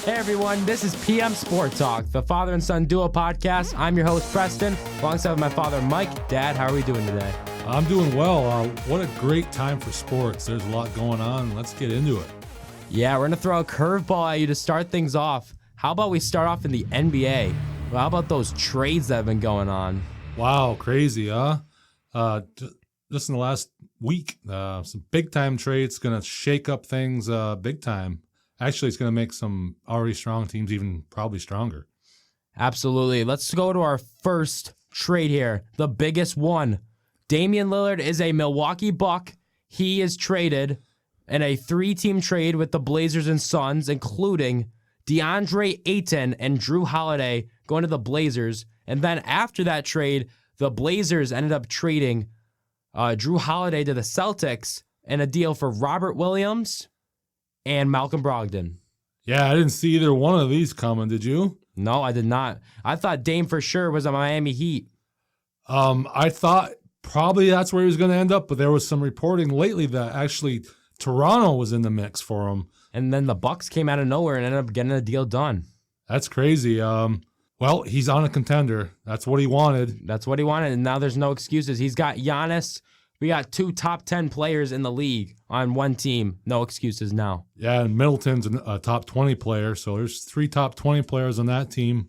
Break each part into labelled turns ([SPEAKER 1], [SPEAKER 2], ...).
[SPEAKER 1] Hey everyone, this is PM Sport Talk, the father and son duo podcast. I'm your host, Preston, alongside my father, Mike. Dad, how are we doing today?
[SPEAKER 2] I'm doing well. What a great time for sports. There's a lot going on. Let's get into it.
[SPEAKER 1] Yeah, we're going to throw a curveball at you to start things off. How about we start off in the NBA? Well, how about those trades that have been going on?
[SPEAKER 2] Wow, crazy, huh? Just in the last week, some big-time trades going to shake up things big time. Actually, it's going to make some already strong teams even probably stronger.
[SPEAKER 1] Absolutely. Let's go to our first trade here, the biggest one. Damian Lillard is a Milwaukee Buck. He is traded in a 3-team trade with the Blazers and Suns, including DeAndre Ayton and Drew Holiday going to the Blazers. And then after that trade, the Blazers ended up trading Drew Holiday to the Celtics in a deal for Robert Williams and Malcolm Brogdon.
[SPEAKER 2] Yeah, I didn't see either one of these coming, did you?
[SPEAKER 1] No, I did not. I thought Dame for sure was a Miami Heat.
[SPEAKER 2] I thought probably that's where he was going to end up, but there was some reporting lately that actually Toronto was in the mix for him.
[SPEAKER 1] And then the Bucks came out of nowhere and ended up getting a deal done.
[SPEAKER 2] That's crazy. Well, he's on a contender. That's what he wanted.
[SPEAKER 1] That's what he wanted, and now there's no excuses. He's got Giannis. We got 2 top 10 players in the league on one team. No excuses now.
[SPEAKER 2] Yeah, and Middleton's a top 20 player, so there's 3 top 20 players on that team.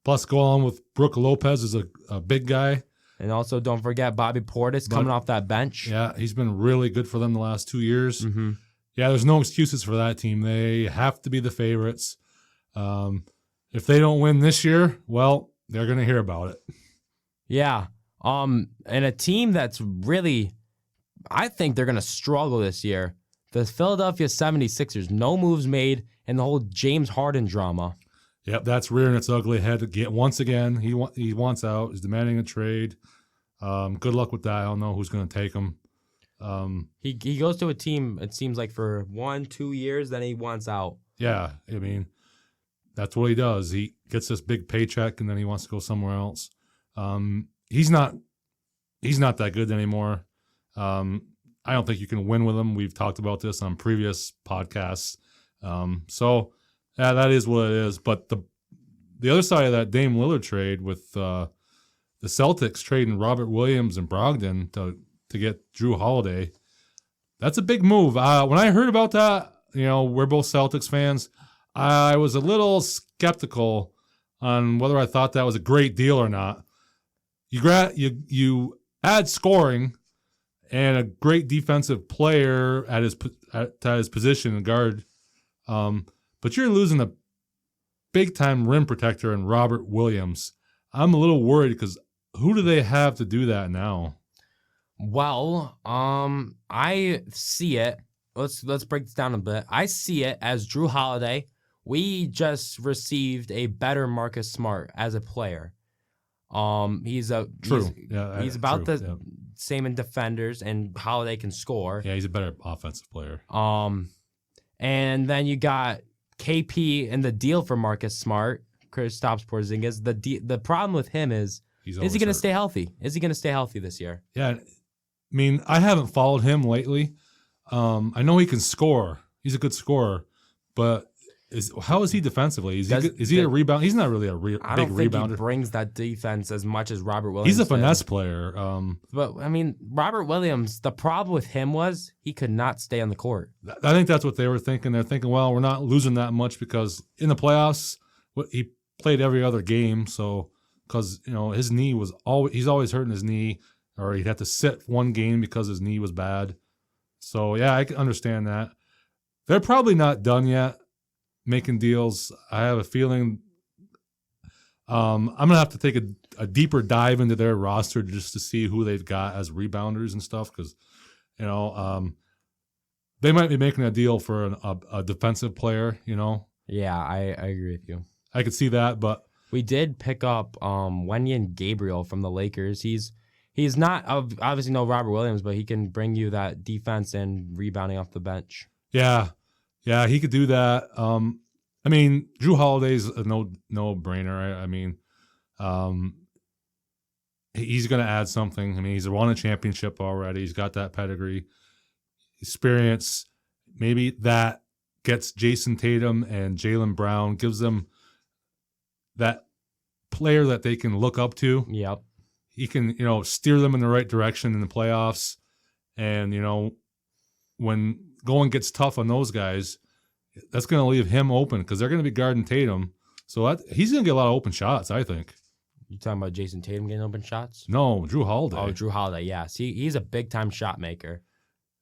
[SPEAKER 2] Plus, go on with Brook Lopez is a big guy.
[SPEAKER 1] And also, don't forget Bobby Portis coming off that bench.
[SPEAKER 2] Yeah, he's been really good for them the last 2 years.
[SPEAKER 1] Mm-hmm.
[SPEAKER 2] Yeah, there's no excuses for that team. They have to be the favorites. If they don't win this year, well, they're going to hear about it.
[SPEAKER 1] Yeah. And a team that's really, I think they're going to struggle this year. The Philadelphia 76ers, no moves made, and the whole James Harden drama.
[SPEAKER 2] Yep, that's rearing its ugly head again. Once again, he wants out. He's demanding a trade. Good luck with that. I don't know who's going to take him.
[SPEAKER 1] He goes to a team, it seems like, for 1-2 years, then he wants out.
[SPEAKER 2] Yeah, I mean, that's what he does. He gets this big paycheck, and then he wants to go somewhere else. He's not that good anymore. I don't think you can win with him. We've talked about this on previous podcasts. So yeah, that is what it is. But the other side of that Dame Lillard trade with the Celtics trading Robert Williams and Brogdon to get Drew Holiday, that's a big move. When I heard about that, we're both Celtics fans. I was a little skeptical on whether I thought that was a great deal or not. You add scoring and a great defensive player at his position, guard, but you're losing a big time rim protector in Robert Williams. I'm a little worried because who do they have to do that now?
[SPEAKER 1] Well, I see it. Let's break this down a bit. I see it as Drew Holiday. We just received a better Marcus Smart as a player. He's about the same in defenders, and Holiday can score.
[SPEAKER 2] Yeah, he's a better offensive player.
[SPEAKER 1] And then you got KP in the deal for Marcus Smart, Kristaps Porzingis. The problem with him is he going to stay healthy? Is he going to stay healthy this year? Yeah,
[SPEAKER 2] I mean, I haven't followed him lately. I know he can score. He's a good scorer, but how is he defensively? Is he a rebound? He's not really a big rebounder. I don't think
[SPEAKER 1] he brings that defense as much as Robert Williams.
[SPEAKER 2] He's a finesse player.
[SPEAKER 1] But, I mean, Robert Williams, the problem with him was he could not stay on the court.
[SPEAKER 2] I think that's what they were thinking. They're thinking, well, we're not losing that much because in the playoffs, he played every other game. So, because, his knee was he's always hurting his knee, or he'd have to sit one game because his knee was bad. So, yeah, I can understand that. They're probably not done yet making deals. I have a feeling I'm going to have to take a deeper dive into their roster just to see who they've got as rebounders and stuff because, they might be making a deal for a defensive player,
[SPEAKER 1] Yeah, I agree with you.
[SPEAKER 2] I could see that, but
[SPEAKER 1] we did pick up Wenyen Gabriel from the Lakers. He's not obviously no Robert Williams, but he can bring you that defense and rebounding off the bench.
[SPEAKER 2] Yeah, he could do that. I mean, Drew Holiday's a no brainer. I mean, he's going to add something. I mean, he's won a championship already. He's got that pedigree, experience. Maybe that gets Jason Tatum and Jaylen Brown, gives them that player that they can look up to.
[SPEAKER 1] Yep.
[SPEAKER 2] He can, steer them in the right direction in the playoffs. And, when going gets tough on those guys, that's going to leave him open because they're going to be guarding Tatum. So he's going to get a lot of open shots, I think.
[SPEAKER 1] You talking about Jason Tatum getting open shots?
[SPEAKER 2] No, Drew Holiday.
[SPEAKER 1] Oh, Drew Holiday, yeah. See, he's a big-time shot maker.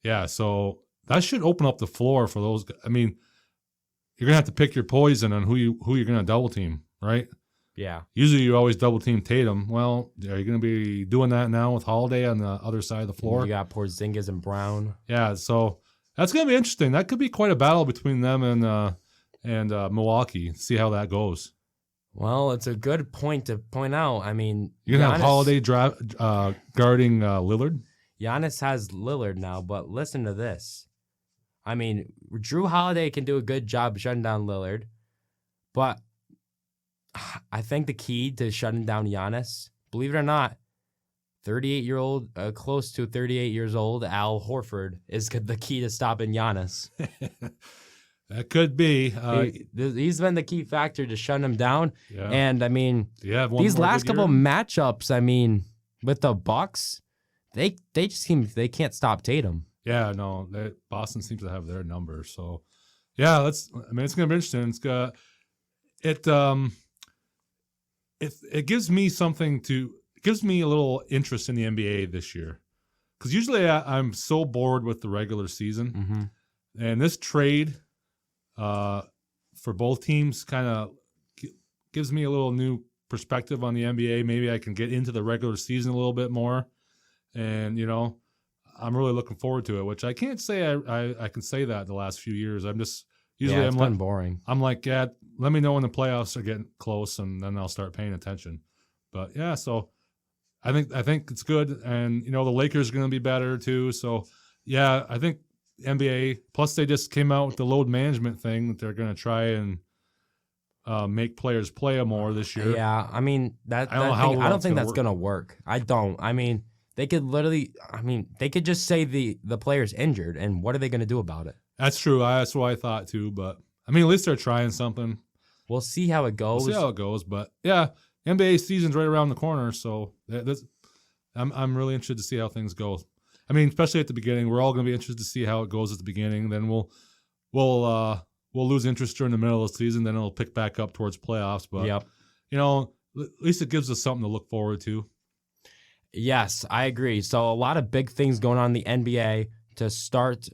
[SPEAKER 2] Yeah, so that should open up the floor for those guys. I mean, you're going to have to pick your poison on who you're going to double team, right?
[SPEAKER 1] Yeah.
[SPEAKER 2] Usually you always double team Tatum. Well, are you going to be doing that now with Holiday on the other side of the floor?
[SPEAKER 1] You got Porzingis and Brown.
[SPEAKER 2] Yeah, so that's going to be interesting. That could be quite a battle between them and Milwaukee. See how that goes.
[SPEAKER 1] Well, it's a good point to point out. I mean,
[SPEAKER 2] you're going to have Holiday guarding Lillard?
[SPEAKER 1] Giannis has Lillard now, but listen to this. I mean, Drew Holiday can do a good job shutting down Lillard, but I think the key to shutting down Giannis, believe it or not, 38-year-old, close to 38 years old, Al Horford is the key to stopping Giannis.
[SPEAKER 2] That could be.
[SPEAKER 1] He's been the key factor to shut him down.
[SPEAKER 2] Yeah.
[SPEAKER 1] And, I mean, these last couple matchups, I mean, with the Bucks, they just seem they can't stop Tatum.
[SPEAKER 2] Yeah, no, Boston seems to have their number. So, yeah, it's going to be interesting. It gives me gives me a little interest in the NBA this year. Because usually I'm so bored with the regular season.
[SPEAKER 1] Mm-hmm.
[SPEAKER 2] And this trade for both teams kind of gives me a little new perspective on the NBA. Maybe I can get into the regular season a little bit more. And, I'm really looking forward to it, which I can't say I can say that the last few years. I'm just usually
[SPEAKER 1] it's been boring.
[SPEAKER 2] I'm like, yeah, let me know when the playoffs are getting close, and then I'll start paying attention. But yeah, so I think it's good, and the Lakers are going to be better too. So yeah, I think NBA. Plus, they just came out with the load management thing that they're going to try and make players play more this year.
[SPEAKER 1] Yeah, I mean I don't think that's going to work. I don't. I mean, they could they could just say the player's injured, and what are they going to do about it?
[SPEAKER 2] That's true. That's what I thought too. But I mean, at least they're trying something.
[SPEAKER 1] We'll see how it goes.
[SPEAKER 2] But yeah, NBA season's right around the corner, so I'm really interested to see how things go. I mean, especially at the beginning, we're all going to be interested to see how it goes at the beginning. Then we'll lose interest during the middle of the season. Then it'll pick back up towards playoffs. But
[SPEAKER 1] yep.
[SPEAKER 2] At least it gives us something to look forward to.
[SPEAKER 1] Yes, I agree. So a lot of big things going on in the NBA to start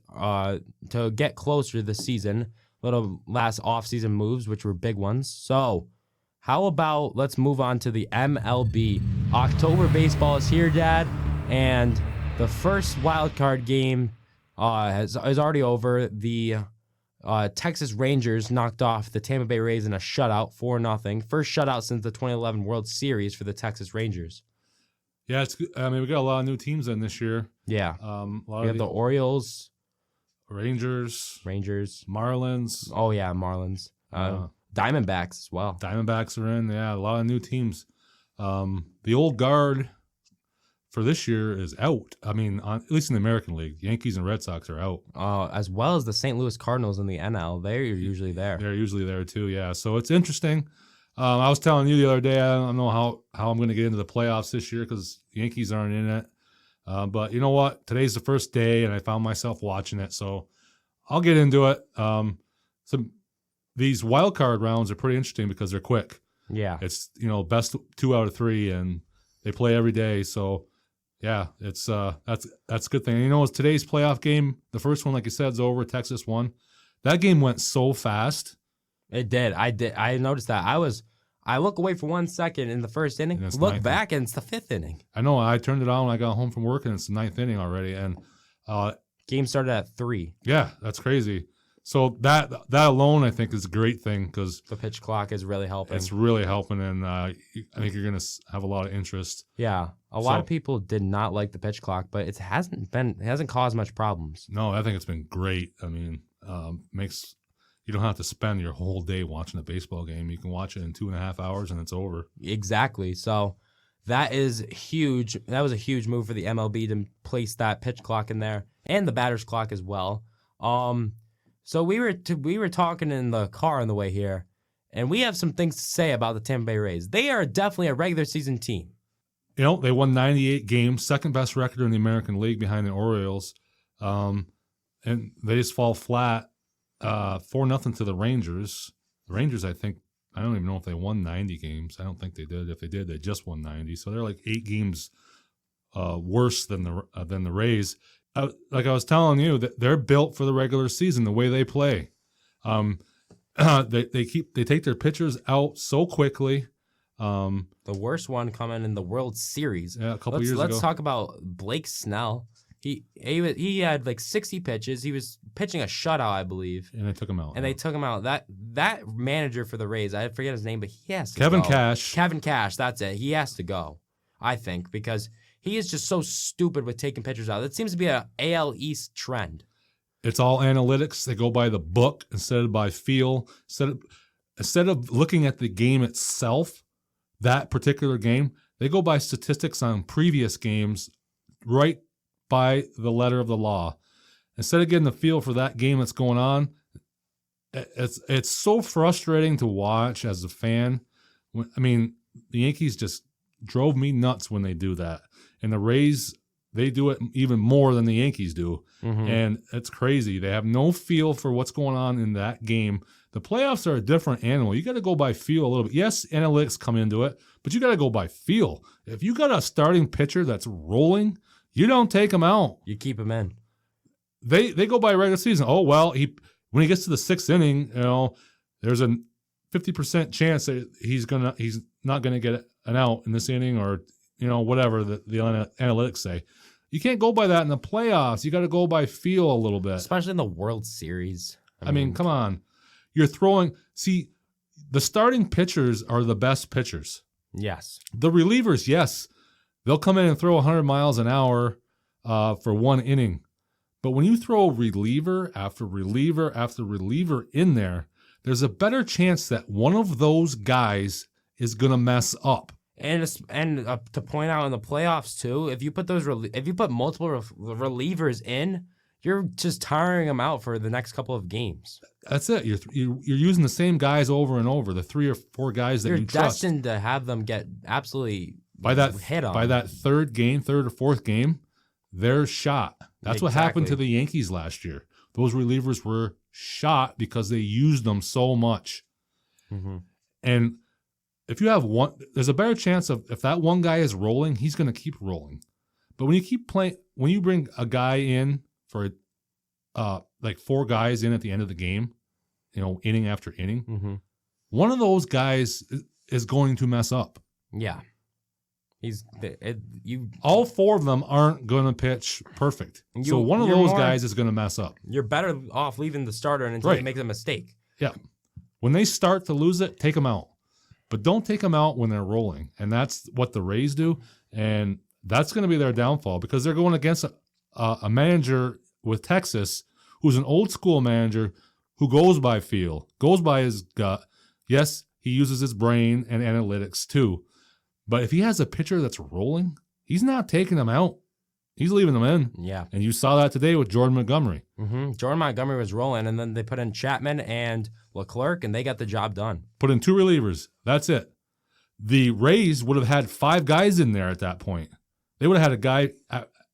[SPEAKER 1] to get closer to the season. Little last off-season moves, which were big ones. So how about let's move on to the MLB. October baseball is here, Dad, and the first wild card game is already over. The Texas Rangers knocked off the Tampa Bay Rays in a shutout, 4-0. First shutout since the 2011 World Series for the Texas Rangers.
[SPEAKER 2] Yeah, we got a lot of new teams in this year.
[SPEAKER 1] Yeah. We have the Orioles,
[SPEAKER 2] Rangers, Marlins.
[SPEAKER 1] Oh, yeah, Marlins. Diamondbacks as well.
[SPEAKER 2] Diamondbacks are in. Yeah, a lot of new teams. The old guard for this year is out. I mean, at least in the American League, Yankees and Red Sox are out.
[SPEAKER 1] As well as the St. Louis Cardinals in the NL. They're usually there.
[SPEAKER 2] They're usually there too, yeah. So it's interesting. I was telling you the other day, I don't know how I'm going to get into the playoffs this year because Yankees aren't in it. But you know what? Today's the first day, and I found myself watching it, so I'll get into it. These wild card rounds are pretty interesting because they're quick.
[SPEAKER 1] Yeah.
[SPEAKER 2] It's best 2 out of 3, and they play every day. So yeah, it's that's a good thing. And it's today's playoff game. The first one, like you said, is over. Texas won. That game went so fast.
[SPEAKER 1] It did. I noticed that. I look away for 1 second in the first inning, look back, and it's the 5th inning.
[SPEAKER 2] I know. I turned it on when I got home from work, and it's the 9th inning already. And
[SPEAKER 1] game started at 3.
[SPEAKER 2] Yeah, that's crazy. So that alone, I think, is a great thing because
[SPEAKER 1] the pitch clock is really helping.
[SPEAKER 2] It's really helping, and I think you're going to have a lot of interest.
[SPEAKER 1] Yeah, a lot of people did not like the pitch clock, but it hasn't caused much problems.
[SPEAKER 2] No, I think it's been great. I mean, you don't have to spend your whole day watching a baseball game. You can watch it in 2.5 hours and it's over.
[SPEAKER 1] Exactly. So That is huge. That was a huge move for the MLB to place that pitch clock in there and the batter's clock as well. So we were talking in the car on the way here, and we have some things to say about the Tampa Bay Rays. They are definitely a regular season team.
[SPEAKER 2] You know, they won 98 games, second best record in the American League behind the Orioles, and they just fall flat 4-0 to the Rangers. The Rangers, I don't even know if they won 90 games. I don't think they did. If they did, they just won 90. So they're like 8 games worse than the Rays. Like I was telling you, that they're built for the regular season. The way they play, they take their pitchers out so quickly.
[SPEAKER 1] The worst one coming in the World Series.
[SPEAKER 2] Yeah, a couple years ago.
[SPEAKER 1] Let's talk about Blake Snell. He had like 60 pitches. He was pitching a shutout, I believe.
[SPEAKER 2] And they took him out.
[SPEAKER 1] And they took him out. That manager for the Rays, I forget his name, but he has to go.
[SPEAKER 2] Kevin Cash.
[SPEAKER 1] Kevin Cash, that's it. He has to go, I think, because he is just so stupid with taking pitchers out. That seems to be an AL East trend.
[SPEAKER 2] It's all analytics. They go by the book instead of by feel. Instead of looking at the game itself, that particular game, they go by statistics on previous games, right by the letter of the law. Instead of getting the feel for that game that's going on, it's so frustrating to watch as a fan. I mean, the Yankees just drove me nuts when they do that. And the Rays, they do it even more than the Yankees do. Mm-hmm. And it's crazy. They have no feel for what's going on in that game. The playoffs are a different animal. You got to go by feel a little bit. Yes, analytics come into it, but you got to go by feel. If you got a starting pitcher that's rolling, you don't take him out.
[SPEAKER 1] You keep him in.
[SPEAKER 2] They go by regular season. Oh, well, when he gets to the 6th inning, there's a 50% chance that he's not gonna get an out in this inning, or whatever the analytics say. You can't go by that in the playoffs. You got to go by feel a little bit,
[SPEAKER 1] especially in the World Series.
[SPEAKER 2] I mean, come on. You're throwing. See, the starting pitchers are the best pitchers.
[SPEAKER 1] Yes.
[SPEAKER 2] The relievers, yes, they'll come in and throw 100 miles an hour for one inning. But when you throw reliever after reliever after reliever in there, there's a better chance that one of those guys is going to mess up.
[SPEAKER 1] And to point out in the playoffs too, if you put multiple relievers in, you're just tiring them out for the next couple of games.
[SPEAKER 2] That's it. You're using the same guys over and over. The 3 or 4 guys that you trust. You're
[SPEAKER 1] destined to have them get absolutely hit on.
[SPEAKER 2] By that third or fourth game, they're shot. That's exactly what happened to the Yankees last year. Those relievers were shot because they used them so much. Mm-hmm. And if you have one, there's a better chance of if that one guy is rolling, he's going to keep rolling. But when you keep playing, when you bring a guy in for like 4 guys in at the end of the game, inning after inning, mm-hmm. one of those guys is going to mess up.
[SPEAKER 1] Yeah.
[SPEAKER 2] All 4 of them aren't going to pitch perfect. So one of those guys is going to mess up.
[SPEAKER 1] You're better off leaving the starter until he makes a mistake.
[SPEAKER 2] Yeah. When they start to lose it, take them out. But don't take them out when they're rolling. And that's what the Rays do. And that's going to be their downfall because they're going against a manager with Texas who's an old school manager who goes by feel, goes by his gut. Yes, he uses his brain and analytics too. But if he has a pitcher that's rolling, he's not taking them out. He's leaving them in.
[SPEAKER 1] Yeah.
[SPEAKER 2] And you saw that today with Jordan Montgomery.
[SPEAKER 1] Mm-hmm. Jordan Montgomery was rolling, and then they put in Chapman and Leclerc, and they got the job done.
[SPEAKER 2] Put in 2 relievers. That's it. The Rays would have had 5 guys in there at that point. They would have had a guy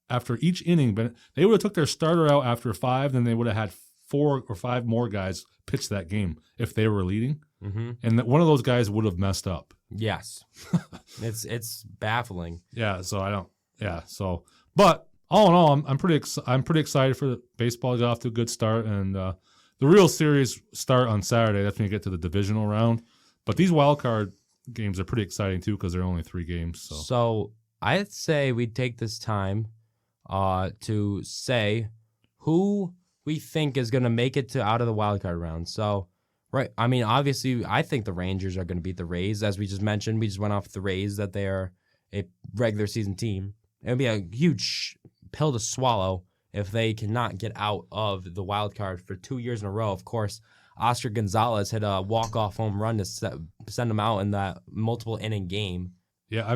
[SPEAKER 2] after each inning, but they would have took their starter out after 5, then they would have had 4 or 5 more guys pitch that game if they were leading. Mm-hmm. And one of those guys would have messed up.
[SPEAKER 1] Yes. It's baffling.
[SPEAKER 2] Yeah, but all in all, I'm pretty excited for the baseball to get off to a good start, and the real series start on Saturday. That's when you get to the divisional round. But these wild card games are pretty exciting too because they're only 3 games.
[SPEAKER 1] So I'd say we'd take this time to say who we think is going to make it out of the wild card round. So. Right. I mean, obviously, I think the Rangers are going to beat the Rays. As we just mentioned, we just went off the Rays that they are a regular season team. It would be a huge pill to swallow if they cannot get out of the wild card for 2 years in a row. Of course, Oscar Gonzalez hit a walk-off home run to send them out in that multiple inning game.
[SPEAKER 2] Yeah,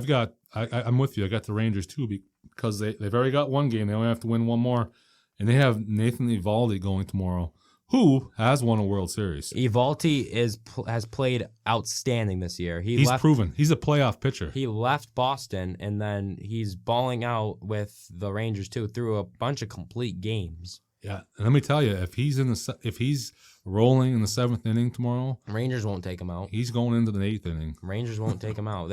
[SPEAKER 2] I'm with you. I got the Rangers too because they've already got one game. They only have to win one more, and they have Nathan Eovaldi going tomorrow, who has won a World Series.
[SPEAKER 1] Eovaldi has played outstanding this year.
[SPEAKER 2] He's proven. He's a playoff pitcher.
[SPEAKER 1] He left Boston, and then he's balling out with the Rangers too through a bunch of complete games.
[SPEAKER 2] Yeah, and let me tell you, if he's rolling in the 7th inning tomorrow,
[SPEAKER 1] Rangers won't take him out.
[SPEAKER 2] He's going into the 8th inning.
[SPEAKER 1] Rangers won't take him out.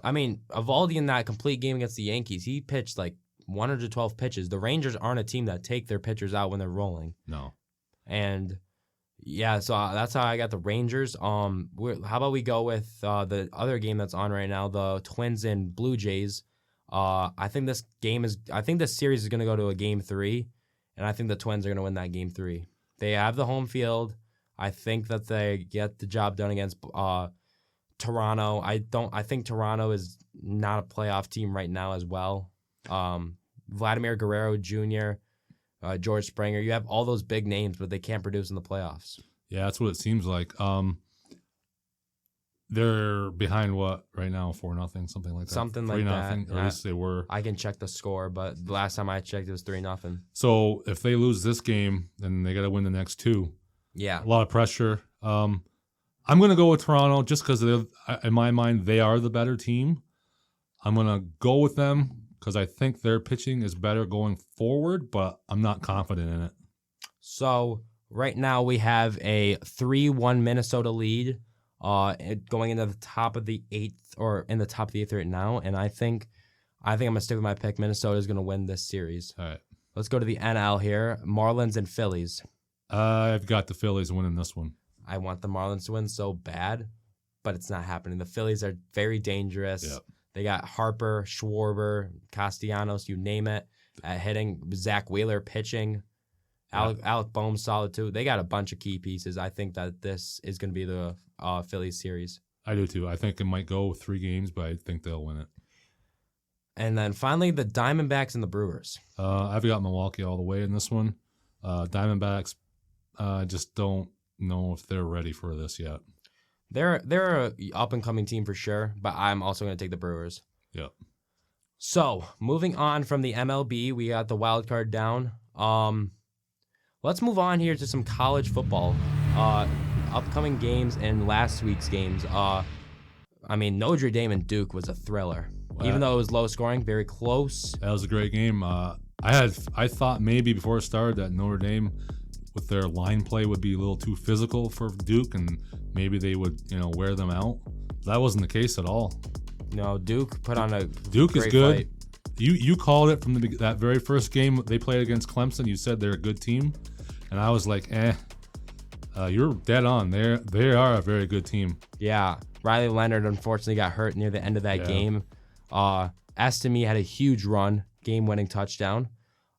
[SPEAKER 1] Eovaldi in that complete game against the Yankees, he pitched like 112 pitches. The Rangers aren't a team that take their pitchers out when they're rolling.
[SPEAKER 2] No.
[SPEAKER 1] And yeah, so that's how I got the Rangers. How about we go with the other game that's on right now, the Twins and Blue Jays. I think this series is going to go to a game 3. And I think the Twins are going to win that game 3. They have the home field. I think that they get the job done against Toronto. I think Toronto is not a playoff team right now as well. Vladimir Guerrero Jr., George Springer. You have all those big names, but they can't produce in the playoffs.
[SPEAKER 2] Yeah, that's what it seems like. They're behind what right now, 4-0, something like that.
[SPEAKER 1] Something like that.
[SPEAKER 2] 3-0, or at least they were.
[SPEAKER 1] I can check the score, but the last time I checked, it was 3-0.
[SPEAKER 2] So if they lose this game, then they got to win the next 2.
[SPEAKER 1] Yeah,
[SPEAKER 2] a lot of pressure. I'm going to go with Toronto just because, in my mind, they are the better team. I'm going to go with them because I think their pitching is better going forward, but I'm not confident in it.
[SPEAKER 1] So right now we have a 3-1 Minnesota lead. Going into the top of the 8th, or in the top of the 8th right now, and I think I'm gonna stick with my pick. Minnesota is gonna win this series.
[SPEAKER 2] All right,
[SPEAKER 1] let's go to the NL here. Marlins and Phillies.
[SPEAKER 2] I've got the Phillies winning this one.
[SPEAKER 1] I want the Marlins to win so bad, but it's not happening. The Phillies are very dangerous.
[SPEAKER 2] Yep.
[SPEAKER 1] They got Harper, Schwarber, Castellanos, you name it, at hitting. Zach Wheeler pitching. Alec Boehm's solid too. They got a bunch of key pieces. I think that this is going to be the Phillies series.
[SPEAKER 2] I do too. I think it might go 3 games, but I think they'll win it.
[SPEAKER 1] And then finally, the Diamondbacks and the Brewers.
[SPEAKER 2] I've got Milwaukee all the way in this one. Diamondbacks, just don't know if they're ready for this yet.
[SPEAKER 1] They're an up-and-coming team for sure, but I'm also going to take the Brewers.
[SPEAKER 2] Yep.
[SPEAKER 1] So, moving on from the MLB, we got the wild card down. Let's move on here to some college football. Upcoming games and last week's games. Notre Dame and Duke was a thriller.
[SPEAKER 2] Wow.
[SPEAKER 1] Even though it was low scoring, very close.
[SPEAKER 2] That was a great game. I thought maybe before it started that Notre Dame with their line play would be a little too physical for Duke, and maybe they would, wear them out. That wasn't the case at all.
[SPEAKER 1] No, Duke put on a
[SPEAKER 2] Duke
[SPEAKER 1] great
[SPEAKER 2] is good.
[SPEAKER 1] fight.
[SPEAKER 2] You called it from that very first game they played against Clemson. You said they're a good team, and I was like, you're dead on. They are a very good team.
[SPEAKER 1] Yeah, Riley Leonard unfortunately got hurt near the end of that game. Estime had a huge run, game-winning touchdown.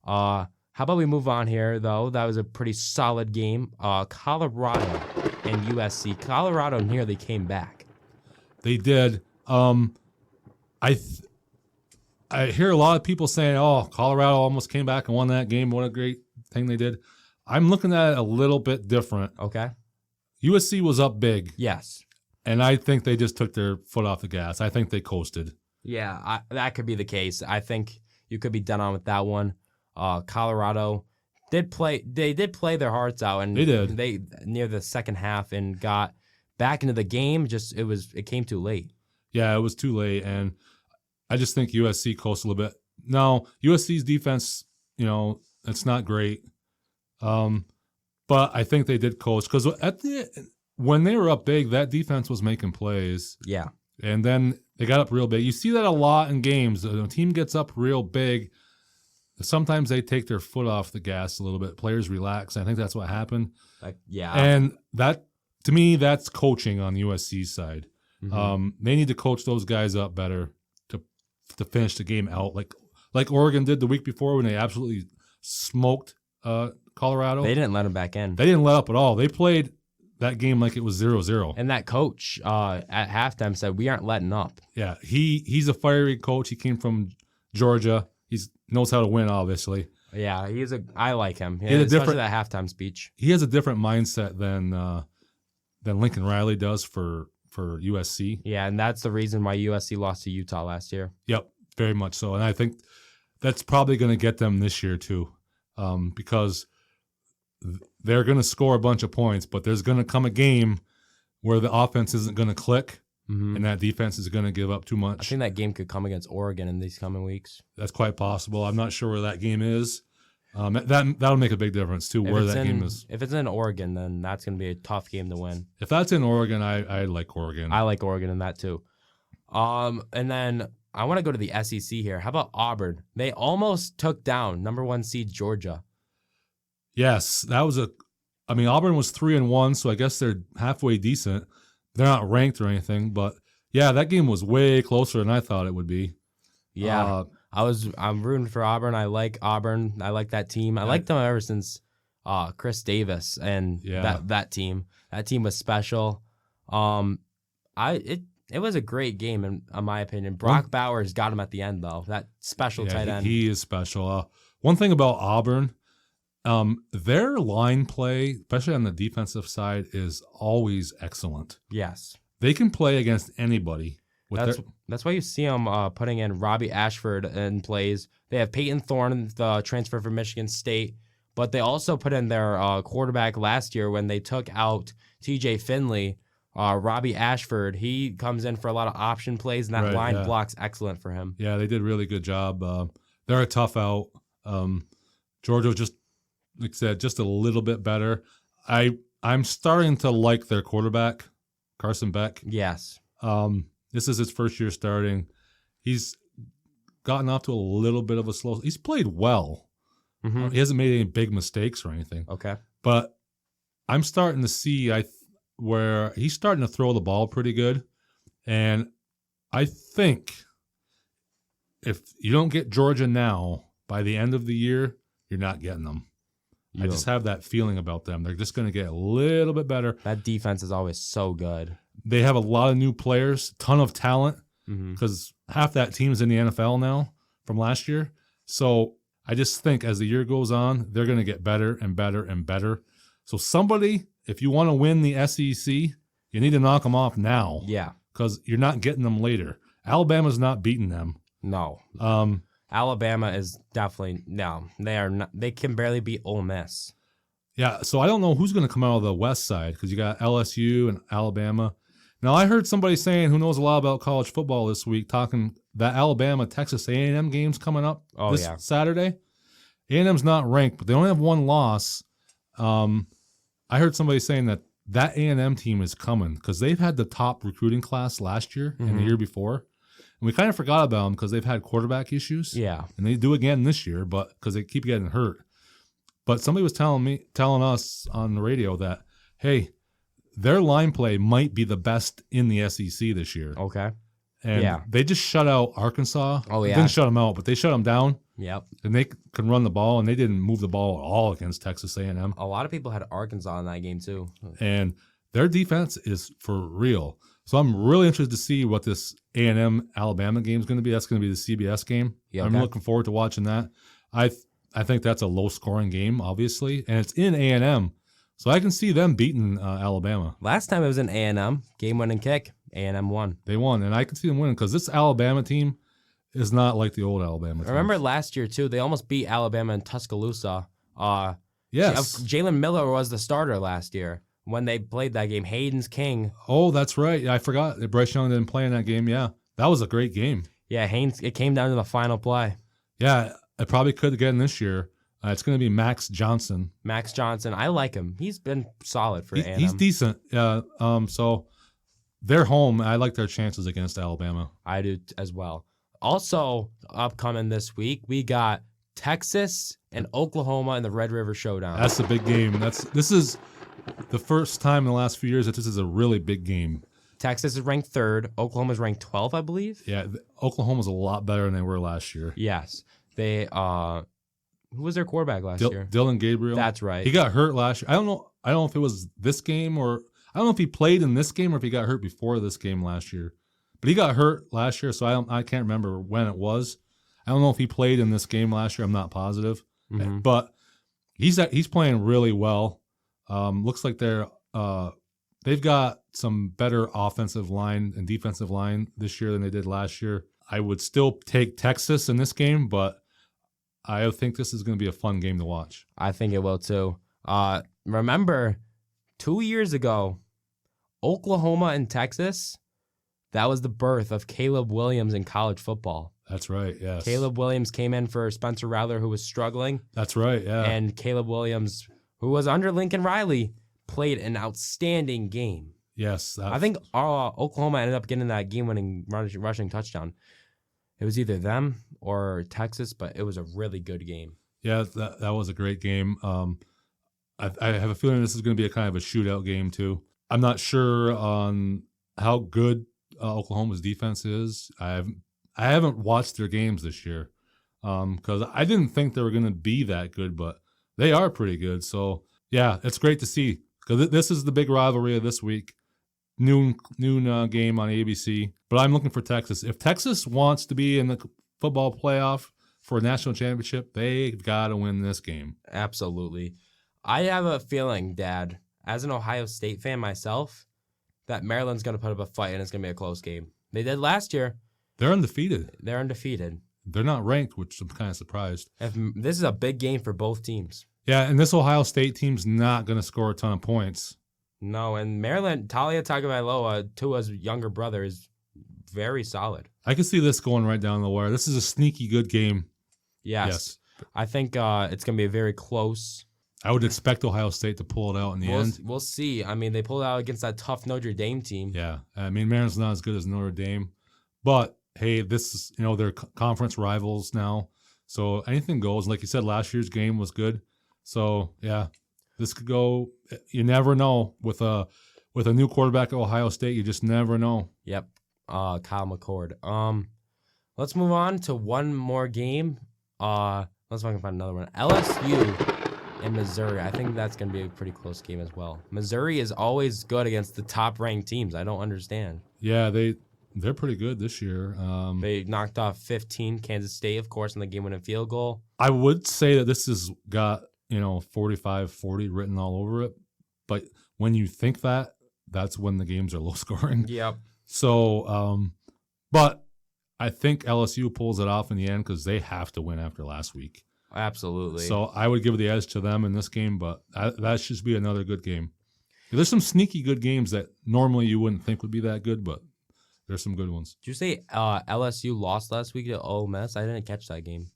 [SPEAKER 1] How about we move on here, though? That was a pretty solid game. Colorado and USC. Colorado nearly came back.
[SPEAKER 2] They did. I hear a lot of people saying, "Oh, Colorado almost came back and won that game. What a great thing they did." I'm looking at it a little bit different.
[SPEAKER 1] Okay.
[SPEAKER 2] USC was up big.
[SPEAKER 1] Yes.
[SPEAKER 2] And I think they just took their foot off the gas. I think they coasted.
[SPEAKER 1] Yeah, that could be the case. I think you could be done on with that one. Colorado did play. They did play their hearts out, and
[SPEAKER 2] they did.
[SPEAKER 1] They near the second half and got back into the game. It came too late. Yeah,
[SPEAKER 2] it was too late, and I just think USC coasted a little bit. No, USC's defense, it's not great. But I think they did coast because when they were up big, that defense was making plays.
[SPEAKER 1] Yeah.
[SPEAKER 2] And then they got up real big. You see that a lot in games. When a team gets up real big, sometimes they take their foot off the gas a little bit. Players relax. I think that's what happened.
[SPEAKER 1] Yeah.
[SPEAKER 2] And that, to me, that's coaching on USC's side. Mm-hmm. They need to coach those guys up better to finish the game out, like Oregon did the week before when they absolutely smoked Colorado.
[SPEAKER 1] They didn't let them back in.
[SPEAKER 2] They didn't let up at all. They played that game like it was 0-0.
[SPEAKER 1] And that coach at halftime said, "We aren't letting up."
[SPEAKER 2] Yeah, he's a fiery coach. He came from Georgia. He knows how to win, obviously.
[SPEAKER 1] Yeah, I like him.
[SPEAKER 2] He
[SPEAKER 1] especially that halftime speech.
[SPEAKER 2] He has a different mindset than Lincoln Riley does for for USC.
[SPEAKER 1] Yeah, and that's the reason why USC lost to Utah last year.
[SPEAKER 2] Yep, very much so. And I think that's probably going to get them this year too, because they're going to score a bunch of points, but there's going to come a game where the offense isn't going to click, and that defense is going to give up too much.
[SPEAKER 1] I think that game could come against Oregon in these coming weeks.
[SPEAKER 2] That's quite possible. I'm not sure where that game is. That'll make a big difference too, where that game is.
[SPEAKER 1] If it's in Oregon, then that's going to be a tough game to win.
[SPEAKER 2] If that's in Oregon, I like Oregon.
[SPEAKER 1] I like Oregon in that too. And then I want to go to the SEC here. How about Auburn? They almost took down number 1 seed Georgia.
[SPEAKER 2] Yes, that was Auburn was 3-1, so I guess they're halfway decent. They're not ranked or anything, but yeah, that game was way closer than I thought it would be.
[SPEAKER 1] Yeah. I'm rooting for Auburn. I like Auburn. I like that team. I liked them ever since Chris Davis and that team. That team was special. It was a great game in my opinion. Brock Bowers got him at the end though. That special tight end.
[SPEAKER 2] He is special. One thing about Auburn, their line play, especially on the defensive side, is always excellent.
[SPEAKER 1] Yes.
[SPEAKER 2] They can play against anybody.
[SPEAKER 1] That's why you see them putting in Robbie Ashford in plays. They have Peyton Thorne, the transfer from Michigan State, but they also put in their quarterback last year when they took out TJ Finley. Robbie Ashford, he comes in for a lot of option plays, and that line blocks excellent for him.
[SPEAKER 2] Yeah, they did a really good job. They're a tough out. Georgia, just like I said, just a little bit better. I'm starting to like their quarterback, Carson Beck.
[SPEAKER 1] Yes.
[SPEAKER 2] This is his first year starting. He's gotten off to a little bit of a slow. He's played well. Mm-hmm. He hasn't made any big mistakes or anything.
[SPEAKER 1] Okay.
[SPEAKER 2] But I'm starting to see where he's starting to throw the ball pretty good. And I think if you don't get Georgia now, by the end of the year, you're not getting them. I just have that feeling about them. They're just going to get a little bit better.
[SPEAKER 1] That defense is always so good.
[SPEAKER 2] They have a lot of new players, ton of talent, because half that team's in the NFL now from last year. So I just think as the year goes on, they're going to get better and better and better. So somebody, if you want to win the SEC, you need to knock them off now.
[SPEAKER 1] Yeah.
[SPEAKER 2] Because you're not getting them later. Alabama's not beating them.
[SPEAKER 1] No. Alabama is definitely, no. They are not. They can barely beat Ole Miss.
[SPEAKER 2] Yeah, so I don't know who's going to come out of the West side because you got LSU and Alabama. Now, I heard somebody saying who knows a lot about college football this week talking that Alabama-Texas A&M game's coming up this Saturday. A&M's not ranked, but they only have one loss. I heard somebody saying that A&M team is coming because they've had the top recruiting class last year and the year before. And we kind of forgot about them because they've had quarterback issues.
[SPEAKER 1] Yeah.
[SPEAKER 2] And they do again this year, but because they keep getting hurt. But somebody was telling us on the radio that, hey, their line play might be the best in the SEC this year.
[SPEAKER 1] Okay.
[SPEAKER 2] And they just shut out Arkansas.
[SPEAKER 1] Oh, yeah.
[SPEAKER 2] They didn't shut them out, but they shut them down.
[SPEAKER 1] Yep.
[SPEAKER 2] And they can run the ball, and they didn't move the ball at all against Texas A&M.
[SPEAKER 1] A lot of people had Arkansas in that game, too.
[SPEAKER 2] And their defense is for real. So I'm really interested to see what this A&M Alabama game is going to be. That's going to be the CBS game. Yeah, okay. I'm looking forward to watching that. I think that's a low-scoring game, obviously, and it's in A&M. So I can see them beating Alabama.
[SPEAKER 1] Last time it was in A&M, game-winning kick, A&M won.
[SPEAKER 2] They won, and I can see them winning because this Alabama team is not like the old Alabama team.
[SPEAKER 1] Remember last year, too, they almost beat Alabama in Tuscaloosa.
[SPEAKER 2] Yes.
[SPEAKER 1] Jalen Miller was the starter last year when they played that game. Hayden's King.
[SPEAKER 2] Oh, that's right. I forgot that Bryce Young didn't play in that game. Yeah, that was a great game.
[SPEAKER 1] Yeah, it came down to the final play. Yeah,
[SPEAKER 2] it probably could again this year. It's going to be Max Johnson.
[SPEAKER 1] Max Johnson. I like him. He's been solid for A&M.
[SPEAKER 2] He's decent. So they're home. I like their chances against Alabama.
[SPEAKER 1] I do as well. Also, upcoming this week, we got Texas and Oklahoma in the Red River Showdown.
[SPEAKER 2] That's a big game. This is the first time in the last few years that this is a really big game.
[SPEAKER 1] Texas is ranked 3rd. Oklahoma's ranked 12th, I believe.
[SPEAKER 2] Yeah, Oklahoma's a lot better than they were last year.
[SPEAKER 1] Yes. They who was their quarterback last year?
[SPEAKER 2] Dylan Gabriel.
[SPEAKER 1] That's right.
[SPEAKER 2] He got hurt last year. I don't know if it was this game or I don't know if he played in this game or if he got hurt before this game last year. But he got hurt last year, so I can't remember when it was. I don't know if he played in this game last year. I'm not positive. Mm-hmm. But he's playing really well. Looks like they they've got some better offensive line and defensive line this year than they did last year. I would still take Texas in this game, but I think this is going to be a fun game to watch.
[SPEAKER 1] I think it will too. Remember, 2 years ago, Oklahoma and Texas, that was the birth of Caleb Williams in college football.
[SPEAKER 2] That's right, yes.
[SPEAKER 1] Caleb Williams came in for Spencer Rattler, who was struggling.
[SPEAKER 2] That's right, yeah.
[SPEAKER 1] And Caleb Williams, who was under Lincoln Riley, played an outstanding game.
[SPEAKER 2] Yes.
[SPEAKER 1] I think Oklahoma ended up getting that game-winning rushing touchdown. It was either them or Texas, but it was a really good game.
[SPEAKER 2] Yeah, that was a great game. I have a feeling this is going to be a kind of a shootout game, too. I'm not sure on how good Oklahoma's defense is. I haven't watched their games this year because I didn't think they were going to be that good, but they are pretty good. So, yeah, it's great to see because this is the big rivalry of this week. Noon game on ABC. But I'm looking for Texas. If Texas wants to be in the football playoff for a national championship, they've got to win this game.
[SPEAKER 1] Absolutely. I have a feeling, Dad, as an Ohio State fan myself, that Maryland's going to put up a fight and it's going to be a close game. They did last year.
[SPEAKER 2] They're undefeated.
[SPEAKER 1] They're
[SPEAKER 2] not ranked, which I'm kind of surprised.
[SPEAKER 1] This is a big game for both teams.
[SPEAKER 2] Yeah, and this Ohio State team's not going to score a ton of points.
[SPEAKER 1] No, and Maryland, Talia Tagovailoa, Tua's younger brother, is very solid.
[SPEAKER 2] I can see this going right down the wire. This is a sneaky good game.
[SPEAKER 1] Yes. I think it's going to be a very close.
[SPEAKER 2] I would expect Ohio State to pull it out in the end.
[SPEAKER 1] We'll see. I mean, they pulled out against that tough Notre Dame team.
[SPEAKER 2] Yeah. I mean, Maryland's not as good as Notre Dame. But, hey, this is, they're conference rivals now. So anything goes. Like you said, last year's game was good. So, yeah, this could go. You never know. With a new quarterback at Ohio State, you just never know.
[SPEAKER 1] Yep. Kyle McCord. Let's move on to one more game. Let's see if I can find another one. LSU and Missouri. I think that's going to be a pretty close game as well. Missouri is always good against the top-ranked teams. I don't understand.
[SPEAKER 2] Yeah, they're pretty good this year.
[SPEAKER 1] They knocked off 15 Kansas State, of course, in the game-winning field goal.
[SPEAKER 2] I would say that this has got 45-40 written all over it. But when you think that, that's when the games are low-scoring.
[SPEAKER 1] Yep.
[SPEAKER 2] So, but I think LSU pulls it off in the end because they have to win after last week.
[SPEAKER 1] Absolutely.
[SPEAKER 2] So I would give the edge to them in this game, but that should be another good game. There's some sneaky good games that normally you wouldn't think would be that good, but there's some good ones.
[SPEAKER 1] Did you say LSU lost last week to Ole Miss? I didn't catch that game.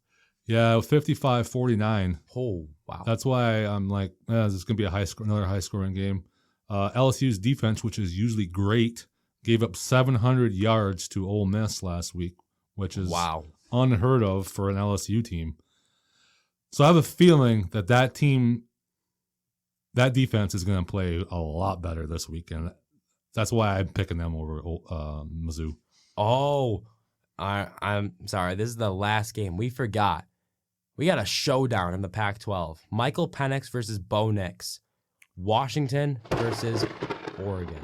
[SPEAKER 2] Yeah, 55-49.
[SPEAKER 1] Oh, wow.
[SPEAKER 2] That's why I'm like, this is going to be another high-scoring game. LSU's defense, which is usually great, gave up 700 yards to Ole Miss last week, which is unheard of for an LSU team. So I have a feeling that defense is going to play a lot better this weekend. That's why I'm picking them over Mizzou.
[SPEAKER 1] Oh, I'm sorry. This is the last game. We forgot. We got a showdown in the Pac-12. Michael Penix versus Bo Nix. Washington versus Oregon.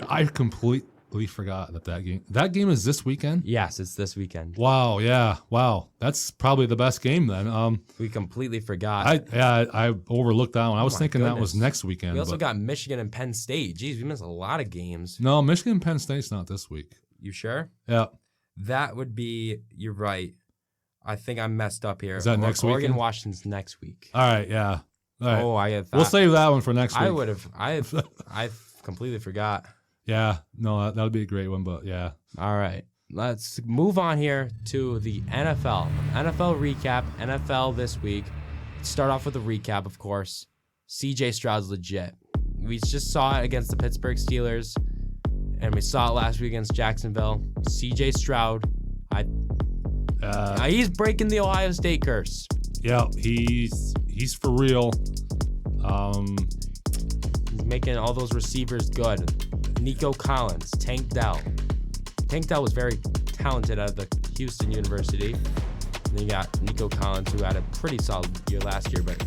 [SPEAKER 2] I completely forgot that game is this weekend?
[SPEAKER 1] Yes, it's this weekend.
[SPEAKER 2] Wow, yeah. Wow. That's probably the best game then.
[SPEAKER 1] We completely forgot.
[SPEAKER 2] I overlooked that one. I was thinking that was next weekend.
[SPEAKER 1] We also got Michigan and Penn State. Jeez, we missed a lot of games.
[SPEAKER 2] No, Michigan and Penn State's not this week.
[SPEAKER 1] You sure?
[SPEAKER 2] Yeah.
[SPEAKER 1] That would be, you're right. I think I messed up here.
[SPEAKER 2] Is that next week?
[SPEAKER 1] Oregon, Washington's next week.
[SPEAKER 2] All right, yeah. All right.
[SPEAKER 1] We'll
[SPEAKER 2] save that one for next week.
[SPEAKER 1] I completely forgot.
[SPEAKER 2] Yeah, no, that would be a great one, but yeah.
[SPEAKER 1] All right, let's move on here to the NFL. NFL recap, NFL this week. Let's start off with a recap, of course. CJ Stroud's legit. We just saw it against the Pittsburgh Steelers, and we saw it last week against Jacksonville. CJ Stroud, he's breaking the Ohio State curse.
[SPEAKER 2] Yeah, he's for real.
[SPEAKER 1] He's making all those receivers good. Nico Collins, Tank Dell. Tank Dell was very talented out of the Houston University. And then you got Nico Collins, who had a pretty solid year last year, but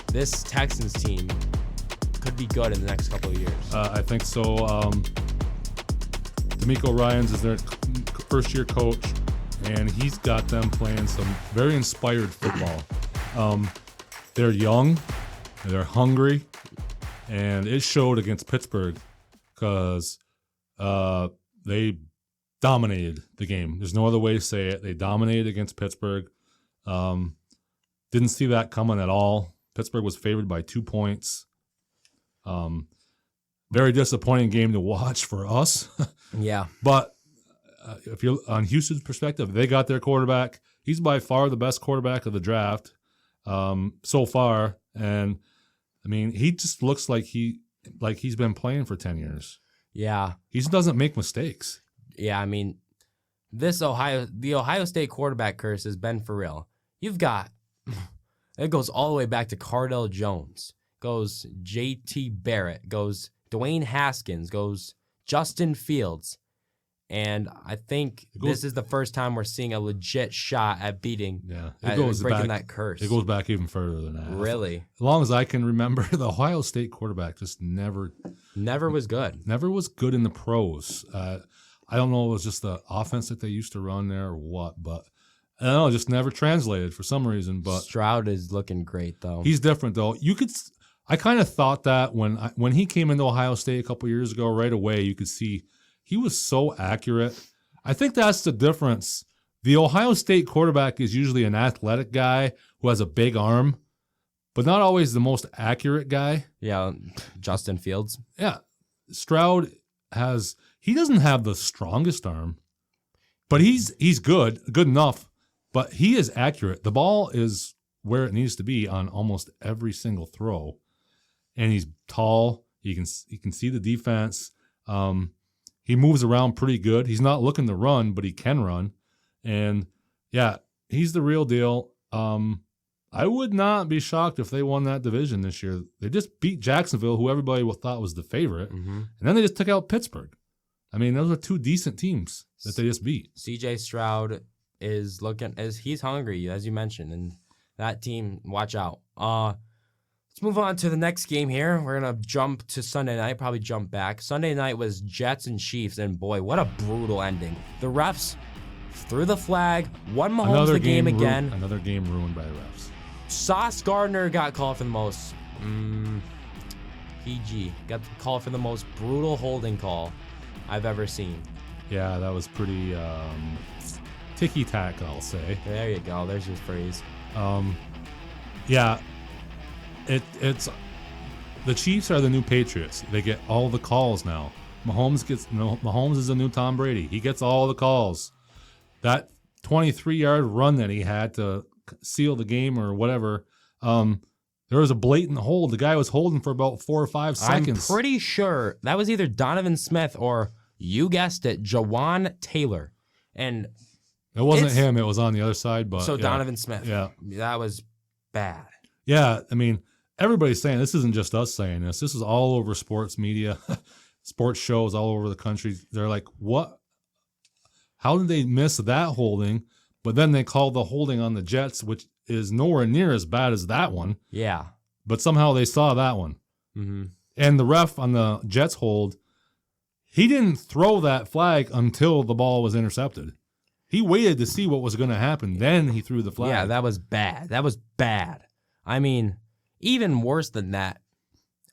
[SPEAKER 1] this Texans team could be good in the next couple of years.
[SPEAKER 2] I think so. D'Amico Ryans is their first-year coach, and he's got them playing some very inspired football. They're young, they're hungry, and it showed against Pittsburgh. because they dominated the game. There's no other way to say it. They dominated against Pittsburgh. Didn't see that coming at all. Pittsburgh was favored by 2 points. Very disappointing game to watch for us.
[SPEAKER 1] Yeah.
[SPEAKER 2] But if you're on Houston's perspective, they got their quarterback. He's by far the best quarterback of the draft so far. And, I mean, he just looks like he's been playing for 10 years.
[SPEAKER 1] Yeah.
[SPEAKER 2] He just doesn't make mistakes.
[SPEAKER 1] Yeah, I mean, the Ohio State quarterback curse has been for real. You've got, it goes all the way back to Cardell Jones, goes J.T. Barrett, goes Dwayne Haskins, goes Justin Fields. And I think this is the first time we're seeing a legit shot at breaking that curse.
[SPEAKER 2] It goes back even further than that.
[SPEAKER 1] Really?
[SPEAKER 2] As long as I can remember, the Ohio State quarterback just never
[SPEAKER 1] was good.
[SPEAKER 2] Never was good in the pros. I don't know if it was just the offense that they used to run there or what, but I don't know, it just never translated for some reason. But
[SPEAKER 1] Stroud is looking great, though.
[SPEAKER 2] He's different, though. I kind of thought that when he came into Ohio State a couple years ago, right away, you could see he was so accurate. I think that's the difference. The Ohio State quarterback is usually an athletic guy who has a big arm, but not always the most accurate guy.
[SPEAKER 1] Yeah, Justin Fields.
[SPEAKER 2] Yeah. Stroud he doesn't have the strongest arm, but he's good enough, but he is accurate. The ball is where it needs to be on almost every single throw. And he's tall. He can see the defense. He moves around pretty good. He's not looking to run, but he can run. And yeah, he's the real deal. I would not be shocked if they won that division this year. They just beat Jacksonville, who everybody thought was the favorite. Mm-hmm. And then they just took out Pittsburgh. I mean, those are two decent teams that they just beat.
[SPEAKER 1] CJ Stroud is he's hungry, as you mentioned, and that team, watch out. Let's move on to the next game here. We're going to jump to Sunday night, probably jump back. Sunday night was Jets and Chiefs, and boy, what a brutal ending. The refs threw the flag, won Mahomes the game again.
[SPEAKER 2] Another game ruined by the refs.
[SPEAKER 1] Sauce Gardner got called for the most PG. Got called for the most brutal holding call I've ever seen.
[SPEAKER 2] Yeah, that was pretty ticky-tack, I'll say.
[SPEAKER 1] There you go. There's your phrase.
[SPEAKER 2] Yeah, it's the Chiefs are the new Patriots. They get all the calls now. Mahomes is the new Tom Brady. He gets all the calls. That 23-yard run that he had to seal the game or whatever, there was a blatant hold. The guy was holding for about 4 or 5 seconds.
[SPEAKER 1] I'm pretty sure that was either Donovan Smith or, you guessed it, Jawan Taylor. And
[SPEAKER 2] it wasn't him. It was on the other side. But
[SPEAKER 1] so yeah. Donovan Smith.
[SPEAKER 2] Yeah.
[SPEAKER 1] That was bad.
[SPEAKER 2] Yeah. I mean, everybody's saying this. Isn't just us saying this. This is all over sports media, sports shows all over the country. They're like, what? How did they miss that holding? But then they call the holding on the Jets, which is nowhere near as bad as that one.
[SPEAKER 1] Yeah.
[SPEAKER 2] But somehow they saw that one.
[SPEAKER 1] Mm-hmm.
[SPEAKER 2] And the ref on the Jets hold, he didn't throw that flag until the ball was intercepted. He waited to see what was going to happen. Then he threw the flag.
[SPEAKER 1] Yeah, that was bad. That was bad. I mean, even worse than that.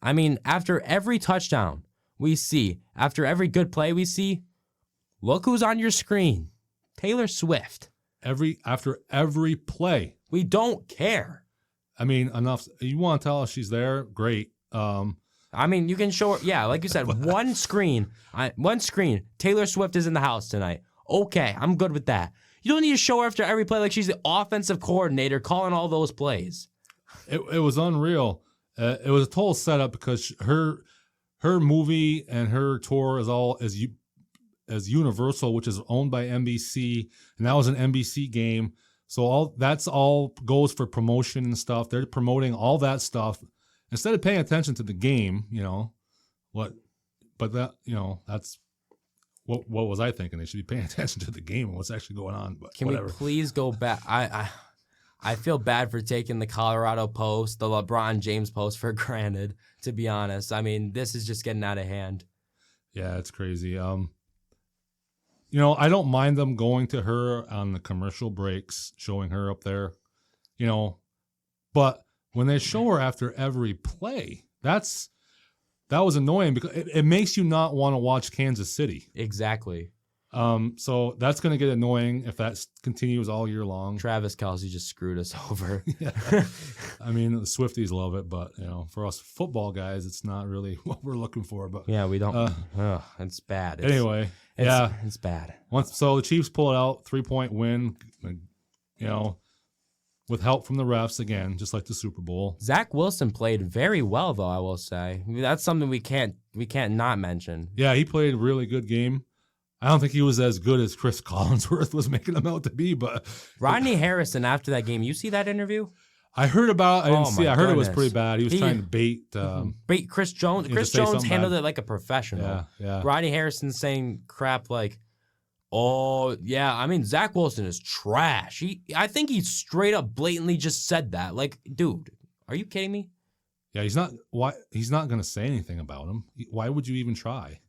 [SPEAKER 1] I mean, after every touchdown we see, after every good play we see, look who's on your screen. Taylor Swift.
[SPEAKER 2] After every play.
[SPEAKER 1] We don't care.
[SPEAKER 2] I mean, enough. You want to tell us she's there? Great.
[SPEAKER 1] I mean, you can show her. Yeah, like you said, one screen. Taylor Swift is in the house tonight. Okay, I'm good with that. You don't need to show her after every play like she's the offensive coordinator calling all those plays.
[SPEAKER 2] It was unreal. It was a total setup because her movie and her tour is all as Universal, which is owned by NBC, and that was an NBC game. So that's all goes for promotion and stuff. They're promoting all that stuff instead of paying attention to the game. That's what was I thinking? They should be paying attention to the game and what's actually going on. But
[SPEAKER 1] can
[SPEAKER 2] whatever.
[SPEAKER 1] We please go back? I feel bad for taking the Colorado Post, the LeBron James Post for granted. To be honest, I mean, this is just getting out of hand.
[SPEAKER 2] Yeah, it's crazy. I don't mind them going to her on the commercial breaks, showing her up there, but when they show her after every play, that's that was annoying because it makes you not want to watch Kansas City.
[SPEAKER 1] Exactly.
[SPEAKER 2] So that's going to get annoying if that continues all year long.
[SPEAKER 1] Travis Kelce just screwed us over.
[SPEAKER 2] I mean, the Swifties love it, but for us football guys, it's not really what we're looking for. But
[SPEAKER 1] yeah, we don't. It's bad. It's bad.
[SPEAKER 2] So the Chiefs pull it out, 3-point win. With help from the refs again, just like the Super Bowl.
[SPEAKER 1] Zach Wilson played very well, though. I will say that's something we can't not mention.
[SPEAKER 2] Yeah, he played a really good game. I don't think he was as good as Chris Collinsworth was making him out to be, but
[SPEAKER 1] Rodney Harrison after that game, you see that interview?
[SPEAKER 2] I heard about. I didn't see. I heard it was pretty bad. He was trying to bait
[SPEAKER 1] Chris Jones. Chris Jones handled it like a professional.
[SPEAKER 2] Yeah.
[SPEAKER 1] Rodney Harrison saying crap like, "Oh yeah, I mean Zach Wilson is trash." I think he straight up blatantly just said that. Like, dude, are you kidding me?
[SPEAKER 2] Yeah, he's not. Why? He's not going to say anything about him. Why would you even try?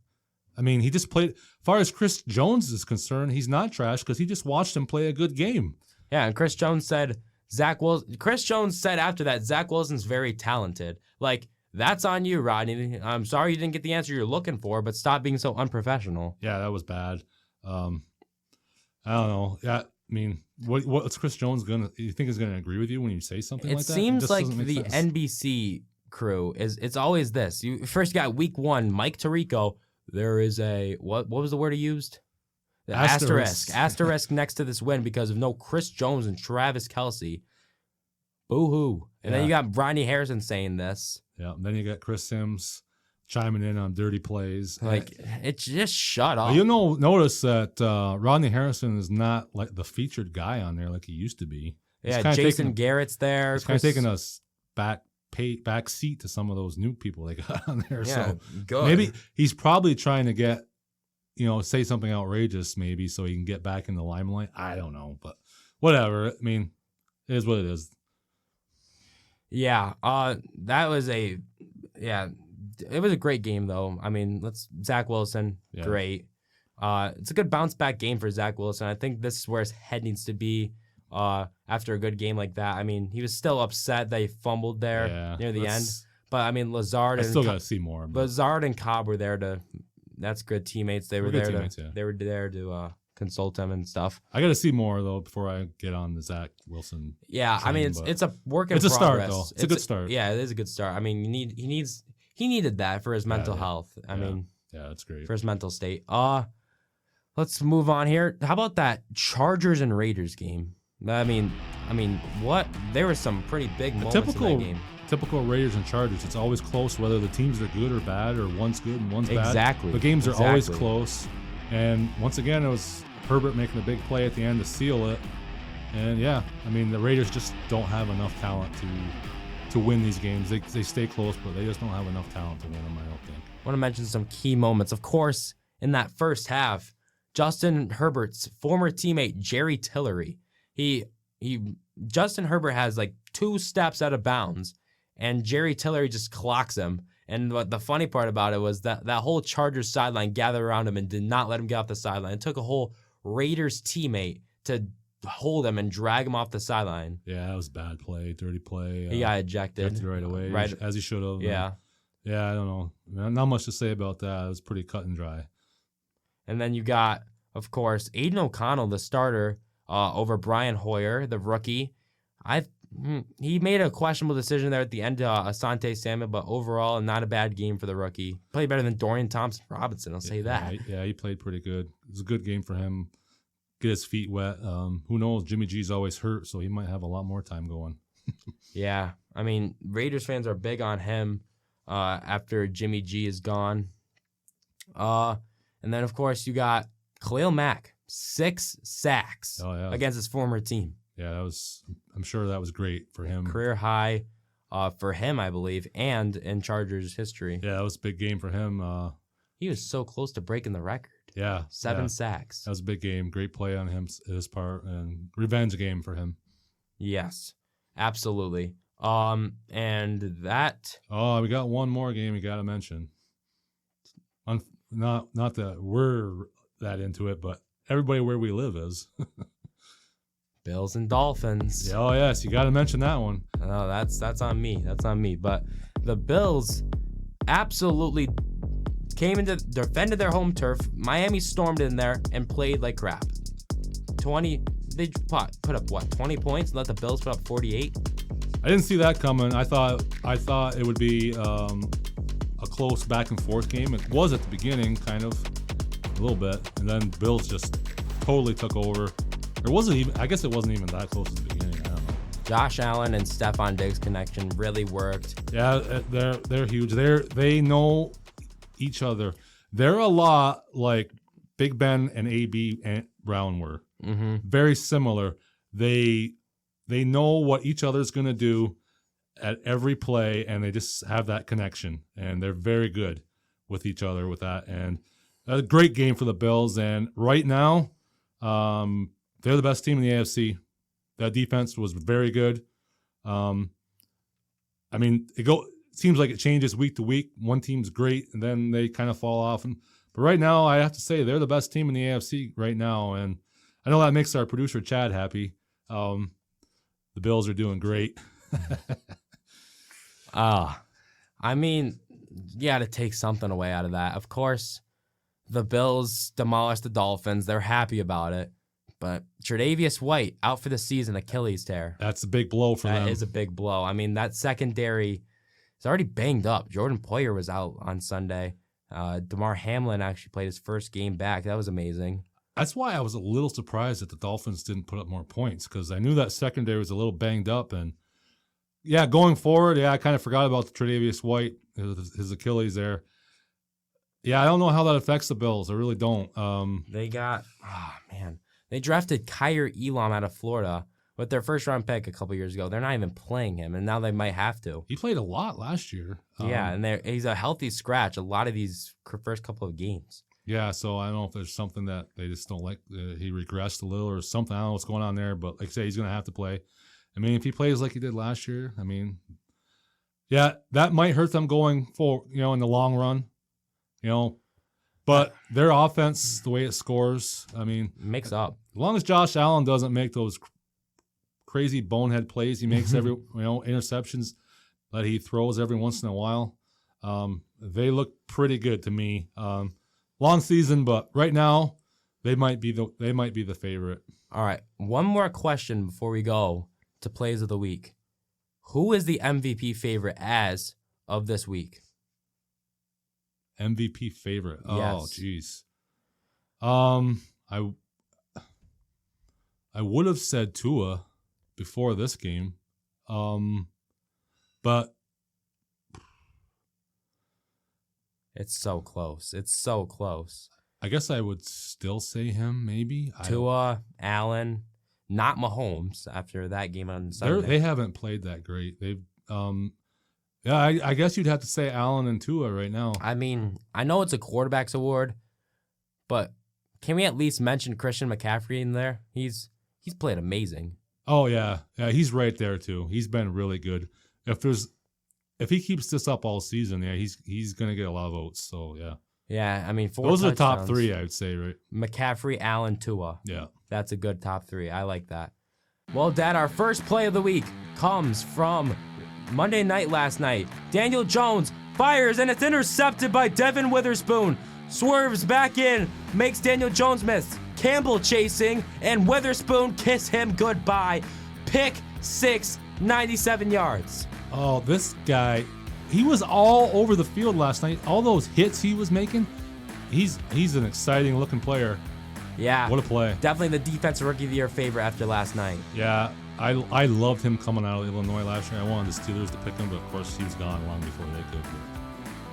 [SPEAKER 2] I mean, he just played. As far as Chris Jones is concerned, he's not trash because he just watched him play a good game.
[SPEAKER 1] Yeah, and Chris Jones said Chris Jones said after that, Zach Wilson's very talented. Like, that's on you, Rodney. I'm sorry you didn't get the answer you're looking for, but stop being so unprofessional.
[SPEAKER 2] Yeah, that was bad. I don't know. Yeah, I mean, what's Chris Jones gonna? You think is gonna agree with you when you say something like that?
[SPEAKER 1] It seems like the NBC crew it's always this. You first got week 1, Mike Tirico. There is a what was the word he used? The asterisk next to this win because of no Chris Jones and Travis Kelce. Boo-hoo. And then you got Rodney Harrison saying this.
[SPEAKER 2] Yeah, and then you got Chris Sims chiming in on dirty plays.
[SPEAKER 1] Like, it's just shut up.
[SPEAKER 2] Notice that Rodney Harrison is not like the featured guy on there like he used to be.
[SPEAKER 1] Yeah, Jason Garrett's there.
[SPEAKER 2] He's kind of taking us back seat to some of those new people they got on there.
[SPEAKER 1] Yeah,
[SPEAKER 2] so
[SPEAKER 1] good.
[SPEAKER 2] Maybe he's probably trying to get, say something outrageous maybe so he can get back in the limelight. I don't know, but whatever. I mean, it is what it is.
[SPEAKER 1] Yeah, it was a great game though. I mean, Zach Wilson, great. It's a good bounce back game for Zach Wilson. I think this is where his head needs to be. After a good game like that, I mean, he was still upset that he fumbled there near the end. But I mean, Lazard and
[SPEAKER 2] still got to see more. But
[SPEAKER 1] Lazard and Cobb were there to. That's good teammates. They were there to consult him and stuff.
[SPEAKER 2] I got to see more though before I get on the Zach Wilson.
[SPEAKER 1] Yeah, I mean, it's a work in progress.
[SPEAKER 2] It's a start though. It's a good start.
[SPEAKER 1] Yeah, it is a good start. I mean, he needed that for his mental health. I mean,
[SPEAKER 2] that's great
[SPEAKER 1] for his mental state. Let's move on here. How about that Chargers and Raiders game? I mean, what? There were some pretty big moments in that game.
[SPEAKER 2] Typical Raiders and Chargers. It's always close, whether the teams are good or bad, or one's good and one's bad.
[SPEAKER 1] Exactly.
[SPEAKER 2] The games are always close. And once again, it was Herbert making a big play at the end to seal it. And the Raiders just don't have enough talent to win these games. They stay close, but they just don't have enough talent to win them, I don't think.
[SPEAKER 1] I want to mention some key moments. Of course, in that first half, Justin Herbert's former teammate, Jerry Tillery, Justin Herbert has like 2 steps out of bounds, and Jerry Tillery just clocks him. And what the funny part about it was that whole Chargers sideline gathered around him and did not let him get off the sideline. It took a whole Raiders teammate to hold him and drag him off the sideline.
[SPEAKER 2] Yeah, that was bad play, dirty play.
[SPEAKER 1] He got ejected
[SPEAKER 2] right away, as he should have.
[SPEAKER 1] Yeah.
[SPEAKER 2] Yeah, I don't know. Not much to say about that. It was pretty cut and dry.
[SPEAKER 1] And then you got, of course, Aiden O'Connell, the starter, over Brian Hoyer, the rookie. He made a questionable decision there at the end to Asante Samuel, but overall, not a bad game for the rookie. Played better than Dorian Thompson-Robinson, I'll say that.
[SPEAKER 2] Yeah, he played pretty good. It was a good game for him. Get his feet wet. Who knows? Jimmy G's always hurt, so he might have a lot more time going.
[SPEAKER 1] Yeah, I mean, Raiders fans are big on him after Jimmy G is gone. And then, of course, you got Khalil Mack, 6 sacks against his former team.
[SPEAKER 2] Yeah, I'm sure that was great for him.
[SPEAKER 1] Career high for him, I believe, and in Chargers history.
[SPEAKER 2] Yeah, that was a big game for him.
[SPEAKER 1] He was so close to breaking the record.
[SPEAKER 2] Yeah.
[SPEAKER 1] 7 sacks.
[SPEAKER 2] That was a big game. Great play on his part, and revenge game for him. Yes,
[SPEAKER 1] absolutely. And that...
[SPEAKER 2] Oh, we got one more game we got to mention. Not that we're that into it, but everybody where we live is.
[SPEAKER 1] Bills and Dolphins.
[SPEAKER 2] Oh, yes. You got to mention that one.
[SPEAKER 1] No, that's on me. That's on me. But the Bills, absolutely defended their home turf. Miami stormed in there and played like crap. They put up what, 20 points and let the Bills put up 48?
[SPEAKER 2] I didn't see that coming. I thought it would be a close back and forth game. It was at the beginning, kind of, a little bit, and then Bills just totally took over. I guess it wasn't even that close at the beginning. I don't know.
[SPEAKER 1] Josh Allen and Stephon Diggs connection really worked.
[SPEAKER 2] Yeah, they're huge. They know each other. They're a lot like Big Ben and AB and Brown were.
[SPEAKER 1] Mm-hmm.
[SPEAKER 2] Very similar. They know what each other's going to do at every play, and they just have that connection, and they're very good with each other with that. And a great game for the Bills. And right now, they're the best team in the AFC. That defense was very good. I mean, it seems like it changes week to week. One team's great, and then they kind of fall off. But right now, I have to say they're the best team in the AFC right now, and I know that makes our producer Chad happy. The Bills are doing great.
[SPEAKER 1] I mean, you got to take something away out of that. Of course, the Bills demolished the Dolphins. They're happy about it. But Tre'Davious White out for the season, Achilles tear.
[SPEAKER 2] That's a big blow for them.
[SPEAKER 1] That is a big blow. I mean, that secondary is already banged up. Jordan Poyer was out on Sunday. DeMar Hamlin actually played his first game back. That was amazing.
[SPEAKER 2] That's why I was a little surprised that the Dolphins didn't put up more points, because I knew that secondary was a little banged up. And, yeah, going forward, I kind of forgot about the Tre'Davious White, his Achilles there. Yeah, I don't know how that affects the Bills. I really don't.
[SPEAKER 1] They drafted Kyer Elam out of Florida with their first-round pick a couple years ago. They're not even playing him, and now they might have to.
[SPEAKER 2] He played a lot last year.
[SPEAKER 1] And he's a healthy scratch a lot of these first couple of games.
[SPEAKER 2] Yeah, so I don't know if there's something that they just don't like. He regressed a little or something. I don't know what's going on there, but like I say, he's going to have to play. I mean, if he plays like he did last year, I mean, yeah, that might hurt them going forward, in the long run, But their offense, the way it scores, I mean,
[SPEAKER 1] makes up.
[SPEAKER 2] As long as Josh Allen doesn't make those crazy bonehead plays he makes interceptions that he throws every once in a while, they look pretty good to me. Long season, but right now they might be the favorite.
[SPEAKER 1] All right, one more question before we go to plays of the week. Who is the MVP favorite as of this week?
[SPEAKER 2] MVP favorite. Oh, jeez. I would have said Tua before this game, but
[SPEAKER 1] it's so close. It's so close.
[SPEAKER 2] I guess I would still say him, maybe.
[SPEAKER 1] Tua, Allen, not Mahomes after that game on Sunday.
[SPEAKER 2] They haven't played that great. They've, I guess you'd have to say Allen and Tua right now.
[SPEAKER 1] I mean, I know it's a quarterback's award, but can we at least mention Christian McCaffrey in there? He's played amazing.
[SPEAKER 2] Oh yeah, he's right there too. He's been really good. If he keeps this up all season, he's gonna get a lot of votes. So yeah.
[SPEAKER 1] Yeah, I mean,
[SPEAKER 2] those are the top three, I would say, right?
[SPEAKER 1] McCaffrey, Allen, Tua.
[SPEAKER 2] Yeah.
[SPEAKER 1] That's a good top three. I like that. Well, Dad, our first play of the week comes from Monday night last night. Daniel Jones fires, and it's intercepted by Devin Witherspoon. Swerves back in, makes Daniel Jones miss. Campbell chasing, and Witherspoon kiss him goodbye. Pick six, 97 yards.
[SPEAKER 2] Oh, this guy, he was all over the field last night. All those hits he was making, he's an exciting looking player.
[SPEAKER 1] Yeah.
[SPEAKER 2] What a play.
[SPEAKER 1] Definitely the defensive rookie of the year favorite after last night.
[SPEAKER 2] Yeah, I loved him coming out of Illinois last year. I wanted the Steelers to pick him, but of course he was gone long before they could.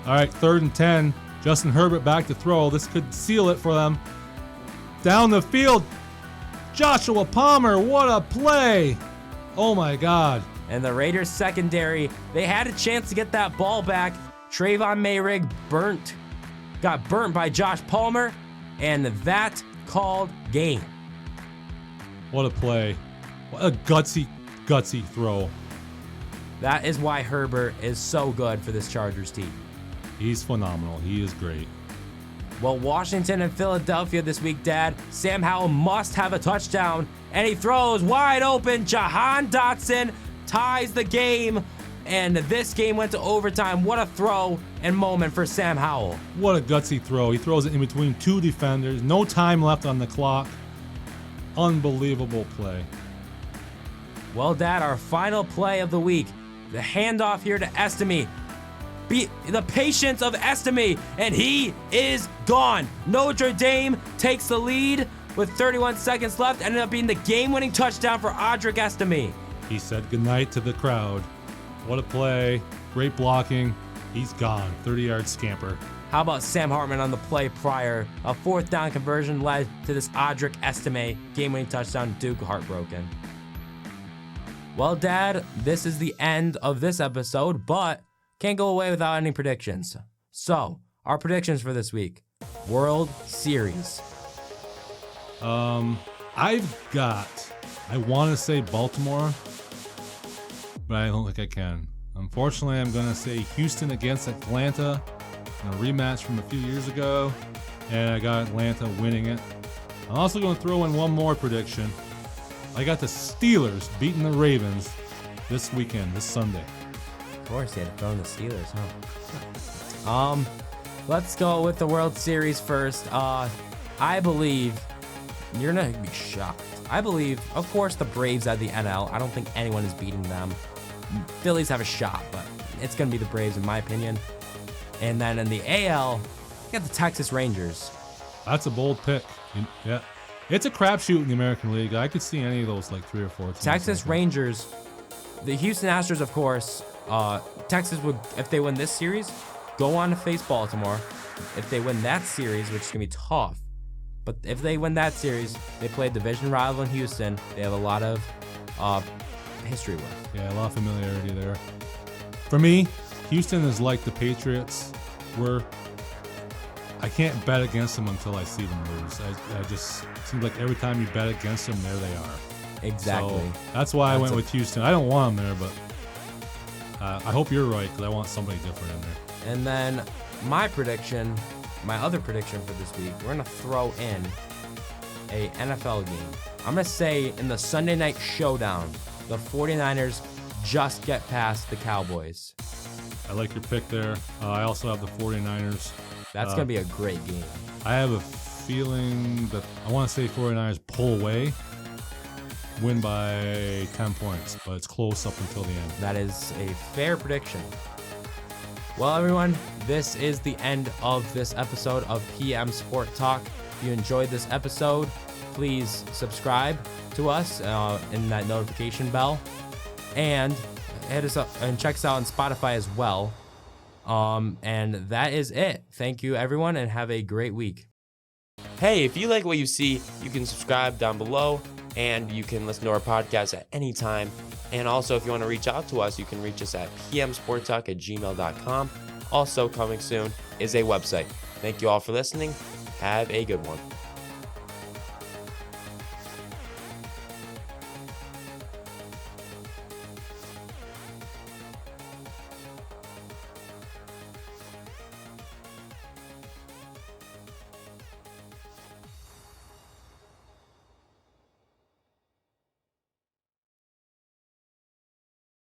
[SPEAKER 2] All right, 3rd and 10. Justin Herbert back to throw. This could seal it for them. Down the field, Joshua Palmer. What a play. Oh, my God.
[SPEAKER 1] And the Raiders secondary, they had a chance to get that ball back. Trayvon Mayrig got burnt by Josh Palmer, and that called game.
[SPEAKER 2] What a play. What a gutsy throw.
[SPEAKER 1] That is why Herbert is so good for this Chargers team.
[SPEAKER 2] He's phenomenal. He is great.
[SPEAKER 1] Well, Washington and Philadelphia this week, Dad. Sam Howell must have a touchdown, and he throws wide open. Jahan Dotson ties the game, and this game went to overtime. What a throw and moment for Sam Howell.
[SPEAKER 2] What a gutsy throw. He throws it in between two defenders. No time left on the clock. Unbelievable play.
[SPEAKER 1] Well, Dad, our final play of the week. The handoff here to Estime. The patience of Estime, and he is gone. Notre Dame takes the lead with 31 seconds left, ended up being the game-winning touchdown for Audric Estime.
[SPEAKER 2] He said goodnight to the crowd. What a play. Great blocking. He's gone. 30-yard scamper.
[SPEAKER 1] How about Sam Hartman on the play prior? A fourth down conversion led to this Audric Estime game-winning touchdown. Duke heartbroken. Well, Dad, this is the end of this episode, but can't go away without any predictions. So, our predictions for this week. World Series.
[SPEAKER 2] I want to say Baltimore, but I don't think I can. Unfortunately, I'm going to say Houston against Atlanta in a rematch from a few years ago, and I got Atlanta winning it. I'm also going to throw in one more prediction. I got the Steelers beating the Ravens this weekend, this Sunday.
[SPEAKER 1] Of course, you had to throw in the Steelers, huh? Let's go with the World Series first. I believe you're not gonna be shocked. I believe, of course, the Braves at the NL. I don't think anyone is beating them. Phillies have a shot, but it's gonna be the Braves in my opinion. And then in the AL, you got the Texas Rangers.
[SPEAKER 2] That's a bold pick. Yeah. It's a crapshoot in the American League. I could see any of those, like 3 or 4 teams.
[SPEAKER 1] Texas Rangers, the Houston Astros, of course. Texas would, if they win this series, go on to face Baltimore. If they win that series, which is going to be tough, but if they win that series, they play a division rival in Houston. They have a lot of history with.
[SPEAKER 2] Yeah, a lot of familiarity there. For me, Houston is like the Patriots, where I can't bet against them until I see them lose. I just seems like every time you bet against them, there they are.
[SPEAKER 1] Exactly.
[SPEAKER 2] So that's why I went with Houston. I don't want them there, but I hope you're right because I want somebody different in there.
[SPEAKER 1] And then my other prediction for this week, we're going to throw in a NFL game. I'm going to say in the Sunday night showdown, the 49ers just get past the Cowboys.
[SPEAKER 2] I like your pick there. I also have the 49ers.
[SPEAKER 1] That's going to be a great game.
[SPEAKER 2] I have a feeling that I want to say 49ers pull away, win by 10 points, but it's close up until the end.
[SPEAKER 1] That is a fair prediction. Well, everyone, this is the end of this episode of PM Sport Talk. If you enjoyed this episode, please subscribe to us in that notification bell, and hit us up and check us out on Spotify as well. And that is it. Thank you, everyone, and have a great week. Hey, if you like what you see, you can subscribe down below, and you can listen to our podcast at any time. And also, if you want to reach out to us, you can reach us at pmsporttalk@gmail.com. Also coming soon is a website. Thank you all for listening. Have a good one.